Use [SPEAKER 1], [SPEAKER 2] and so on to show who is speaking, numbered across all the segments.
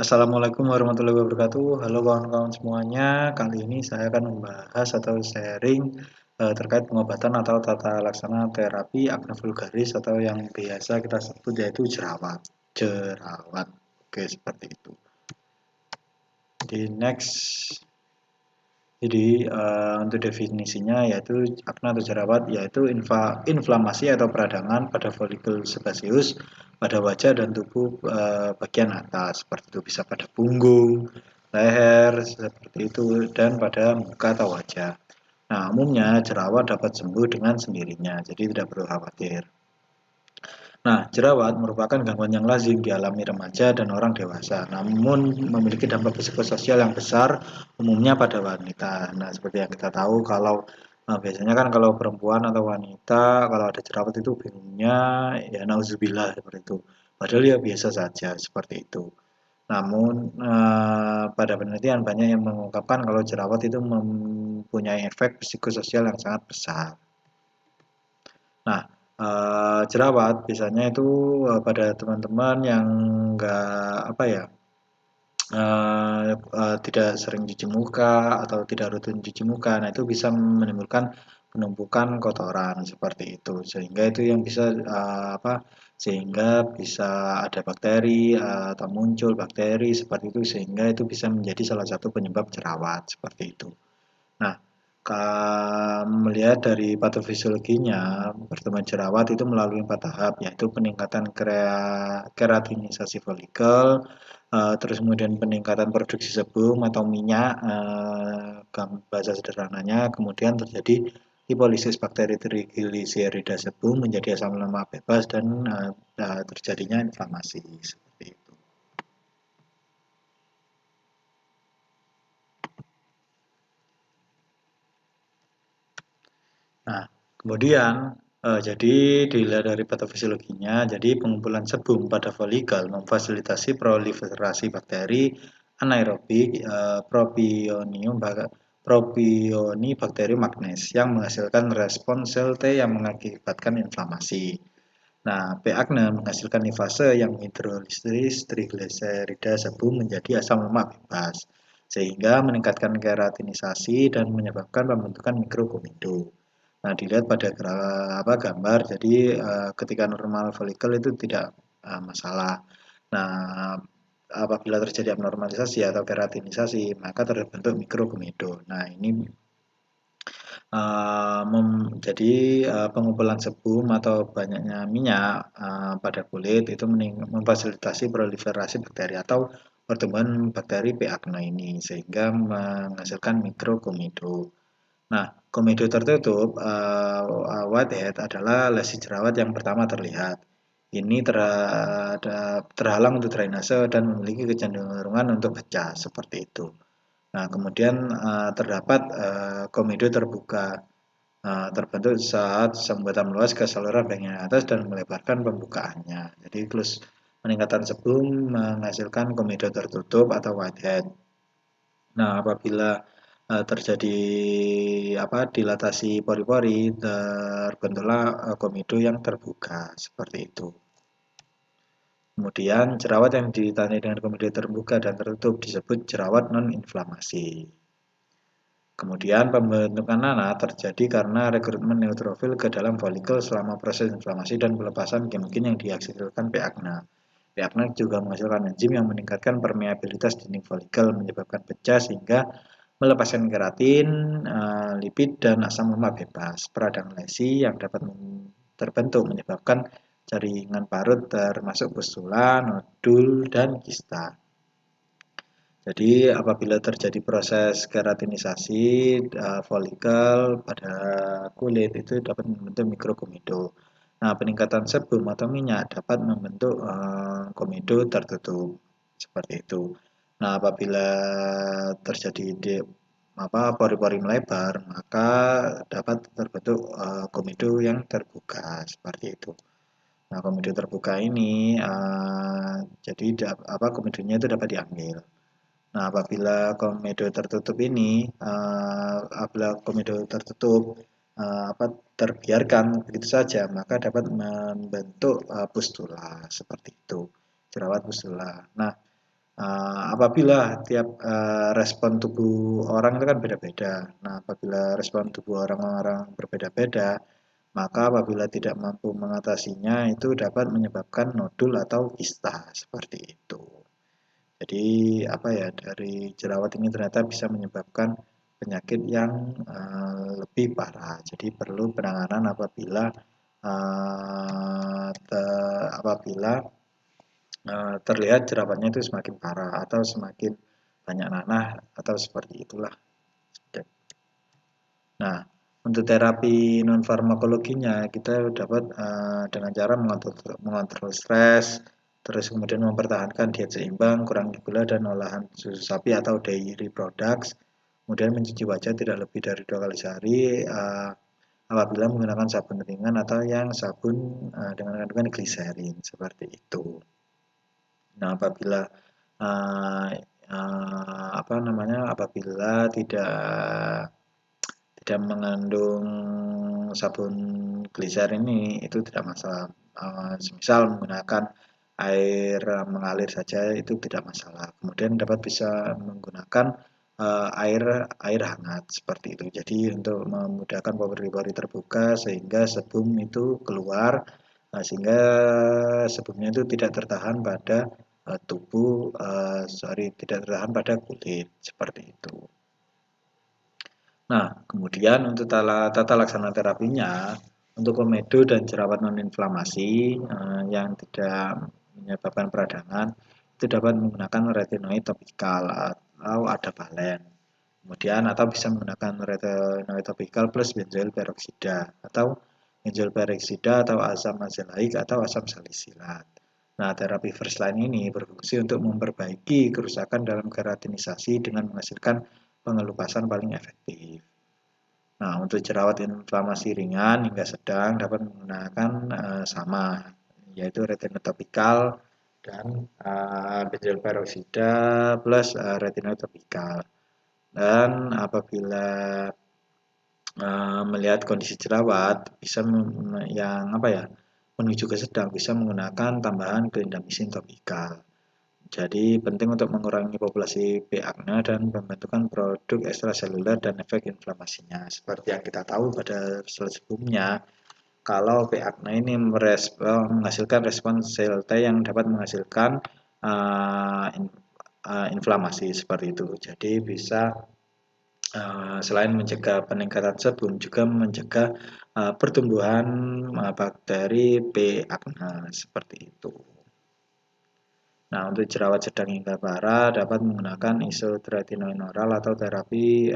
[SPEAKER 1] Assalamualaikum warahmatullahi wabarakatuh. Halo kawan-kawan semuanya. Kali ini saya akan membahas atau sharing terkait pengobatan atau tata laksana terapi akne vulgaris atau yang biasa kita sebut yaitu jerawat. Jerawat. Oke, seperti itu. Di next. Jadi untuk definisinya yaitu akne atau jerawat yaitu inflamasi atau peradangan pada folikel sebaseus pada wajah dan tubuh bagian atas, seperti itu bisa pada punggung, leher seperti itu dan pada muka atau wajah. Nah, umumnya jerawat dapat sembuh dengan sendirinya, jadi tidak perlu khawatir. Nah, jerawat merupakan gangguan yang lazim dialami remaja dan orang dewasa, namun memiliki dampak psikososial yang besar umumnya pada wanita. Nah, seperti yang kita tahu kalau biasanya kan kalau perempuan atau wanita kalau ada jerawat itu bingungnya ya nauzubillah seperti itu. Padahal ya biasa saja seperti itu. Namun pada penelitian banyak yang mengungkapkan kalau jerawat itu mempunyai efek psikososial yang sangat besar. Nah, jerawat biasanya itu pada teman-teman yang nggak apa ya, tidak sering cuci muka atau tidak rutin cuci muka, nah itu bisa menimbulkan penumpukan kotoran seperti itu, sehingga itu yang bisa sehingga bisa ada bakteri atau muncul bakteri seperti itu, sehingga itu bisa menjadi salah satu penyebab jerawat seperti itu. Nah, melihat dari patofisiologinya, pertumbuhan jerawat itu melalui 4 tahap, yaitu peningkatan keratinisasi folikel, terus kemudian peningkatan produksi sebum atau minyak, bahasa sederhananya, kemudian terjadi hipolisis bakteri trigliserida sebum menjadi asam lemak bebas dan terjadinya inflamasi seperti itu. Nah, kemudian jadi dilihat dari patofisiologinya, jadi pengumpulan sebum pada folikel memfasilitasi proliferasi bakteri anaerobik propionibacterium magnes yang menghasilkan respon sel T yang mengakibatkan inflamasi. Nah, P. acne menghasilkan nifase yang hidrolisis trigliserida sebum menjadi asam lemak bebas, sehingga meningkatkan keratinisasi dan menyebabkan pembentukan mikrokomedo. Nah, dilihat pada gambar, jadi ketika normal folikel itu tidak masalah. Nah, apabila terjadi abnormalisasi atau keratinisasi, maka terbentuk mikrokomedo. Nah, ini jadi pengumpulan sebum atau banyaknya minyak pada kulit itu memfasilitasi proliferasi bakteri atau pertumbuhan bakteri P. acne ini sehingga menghasilkan mikrokomedo. Nah, komedo tertutup whitehead adalah lesi jerawat yang pertama terlihat. Ini terhalang untuk drainase dan memiliki kecenderungan untuk pecah seperti itu. Nah, kemudian terdapat komedo terbuka terbentuk saat sambatan meluas ke saluran bagian atas dan melebarkan pembukaannya. Jadi peningkatan sebum menghasilkan komedo tertutup atau whitehead. Nah, apabila terjadi dilatasi pori-pori, terbentuklah komedo yang terbuka seperti itu. Kemudian jerawat yang ditandai dengan komedo terbuka dan tertutup disebut jerawat non-inflamasi. Kemudian pembentukan nanah terjadi karena rekrutmen neutrofil ke dalam folikel selama proses inflamasi dan pelepasan gen-gen yang dihasilkan P. acne. P. acne juga menghasilkan enzim yang meningkatkan permeabilitas dinding folikel, menyebabkan pecah sehingga melepaskan keratin, lipid, dan asam lemak bebas. Peradangan lesi yang dapat terbentuk menyebabkan jaringan parut termasuk pustula, nodul, dan kista. Jadi apabila terjadi proses keratinisasi folikel pada kulit itu dapat membentuk mikrokomedo. Nah, peningkatan sebum atau minyak dapat membentuk komedo tertutup seperti itu. Nah, apabila terjadi pori-pori melebar, maka dapat terbentuk komedo yang terbuka seperti itu. Nah, komedo terbuka ini jadi komedonya itu dapat diambil. Nah, apabila komedo tertutup terbiarkan begitu saja, maka dapat membentuk pustula seperti itu, jerawat pustula. Nah, apabila tiap respon tubuh orang itu kan beda-beda. Nah, apabila respon tubuh orang-orang berbeda-beda, maka apabila tidak mampu mengatasinya itu dapat menyebabkan nodul atau kista seperti itu. Jadi apa ya, dari jerawat ini ternyata bisa menyebabkan penyakit yang lebih parah. Jadi perlu penanganan apabila apabila terlihat jerawatnya itu semakin parah atau semakin banyak nanah atau seperti itulah. Nah, untuk terapi non farmakologinya kita dapat dengan cara mengontrol stres, terus kemudian mempertahankan diet seimbang, kurangi gula dan olahan susu sapi atau dairy products, kemudian mencuci wajah tidak lebih dari 2 kali sehari, apabila menggunakan sabun ringan atau yang sabun dengan kandungan gliserin seperti itu. Nah, apabila uh, apa namanya, apabila tidak mengandung sabun gliserin ini itu tidak masalah. Semisal menggunakan air mengalir saja itu tidak masalah. Kemudian bisa menggunakan air air hangat seperti itu. Jadi untuk memudahkan pori-pori terbuka sehingga sebum itu keluar, sehingga sebumnya itu tidak tertahan pada tidak tertahan pada kulit seperti itu. Nah, kemudian untuk tata laksana terapinya, untuk komedo dan jerawat non-inflamasi yang tidak menyebabkan peradangan, itu dapat menggunakan retinoid topikal atau adapalen. Kemudian atau bisa menggunakan retinoid topikal plus benzoil peroksida atau benzoil peroksida atau asam azelaic atau asam salisilat. Nah, terapi first line ini berfungsi untuk memperbaiki kerusakan dalam keratinisasi dengan menghasilkan pengelupasan paling efektif. Nah, untuk jerawat inflamasi ringan hingga sedang dapat menggunakan sama, yaitu retinoid topikal dan benzoyl peroksida plus retinoid topikal. Dan apabila melihat kondisi jerawat bisa yang apa ya, menuju ke sedang bisa menggunakan tambahan clindamycin topikal. Jadi penting untuk mengurangi populasi P. acne dan pembentukan produk ekstraseluler dan efek inflamasinya. Seperti yang kita tahu pada slide sebelumnya, kalau P. acne ini menghasilkan respon sel T yang dapat menghasilkan inflamasi seperti itu. Jadi bisa selain mencegah peningkatan sebum juga mencegah pertumbuhan bakteri P. acne seperti itu. Nah, untuk jerawat sedang hingga parah dapat menggunakan isotretinoin oral atau terapi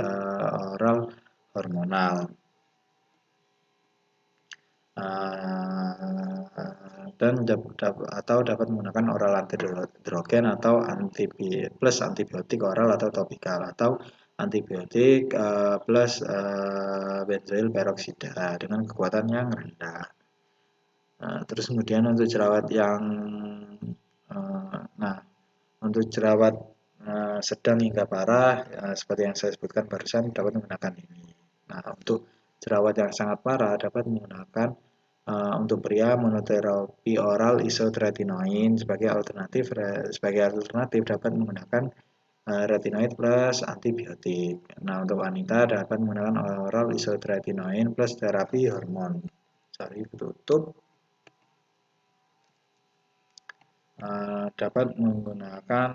[SPEAKER 1] oral hormonal. Dan atau dapat menggunakan oral antihidrogen atau plus antibiotik oral atau topikal atau antibiotik plus benzoil peroksida dengan kekuatan yang rendah. Terus kemudian untuk jerawat yang nah untuk jerawat sedang hingga parah seperti yang saya sebutkan barusan dapat menggunakan ini. Nah, untuk jerawat yang sangat parah dapat menggunakan untuk pria monoterapi oral isotretinoin sebagai alternatif dapat menggunakan retinoid plus antibiotik. Nah, untuk wanita dapat menggunakan oral isotretinoin plus terapi hormon. Sorry, tutup. Dapat menggunakan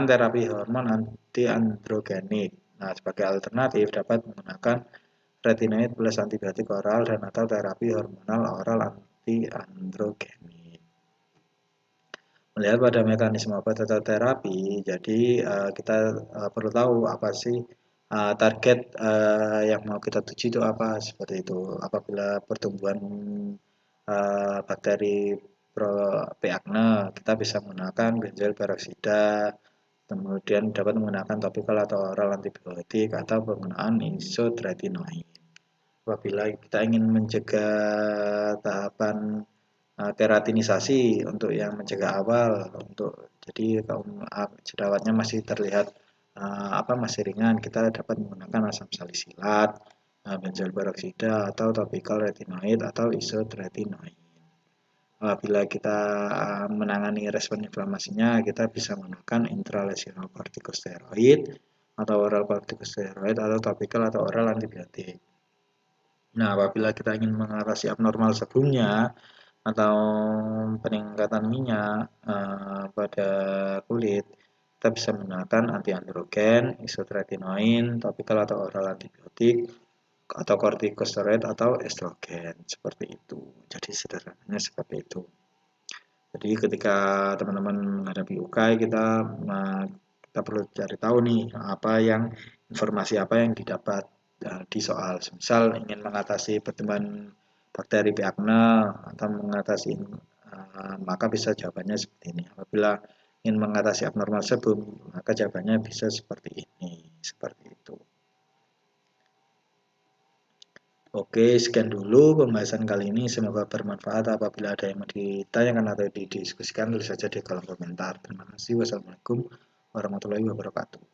[SPEAKER 1] terapi hormon antiandrogenik. Nah, sebagai alternatif dapat menggunakan retinoid plus antibiotik oral dan atau terapi hormonal oral antiandrogenik. Melihat pada mekanisme obat atau terapi, jadi kita perlu tahu apa sih target yang mau kita tuju itu apa, seperti itu. Apabila pertumbuhan bakteri P. acne, kita bisa menggunakan benzoil peroksida, kemudian dapat menggunakan topikal atau oral antibiotik atau penggunaan isotretinoin. Apabila kita ingin mencegah tahapan keratinisasi untuk yang mencegah awal, jadi kalau jerawatnya masih terlihat masih ringan, kita dapat menggunakan asam salisilat, benzoil peroksida atau topikal retinoid atau isotretinoin. Apabila kita menangani respon inflamasinya, kita bisa menggunakan intralesional kortikosteroid atau oral kortikosteroid atau topikal atau oral antibiotik. Nah, apabila kita ingin mengatasi abnormal sebelumnya atau peningkatan minyak pada kulit, kita bisa menggunakan anti-androgen, isotretinoin, topikal atau oral antibiotik, atau kortikosteroid atau estrogen, seperti itu. Jadi sederhananya seperti itu. Jadi ketika teman-teman menghadapi UKAI, kita perlu cari tahu nih informasi apa yang didapat di soal. Misal ingin mengatasi pertumbuhan bakteri P. acne atau mengatasi maka bisa jawabannya seperti ini. Apabila ingin mengatasi abnormal sebum, maka jawabannya bisa seperti ini, seperti itu. Oke, sekian dulu pembahasan kali ini. Semoga bermanfaat. Apabila ada yang mau ditanyakan atau didiskusikan, tulis saja di kolom komentar. Terima kasih. Wassalamualaikum warahmatullahi wabarakatuh.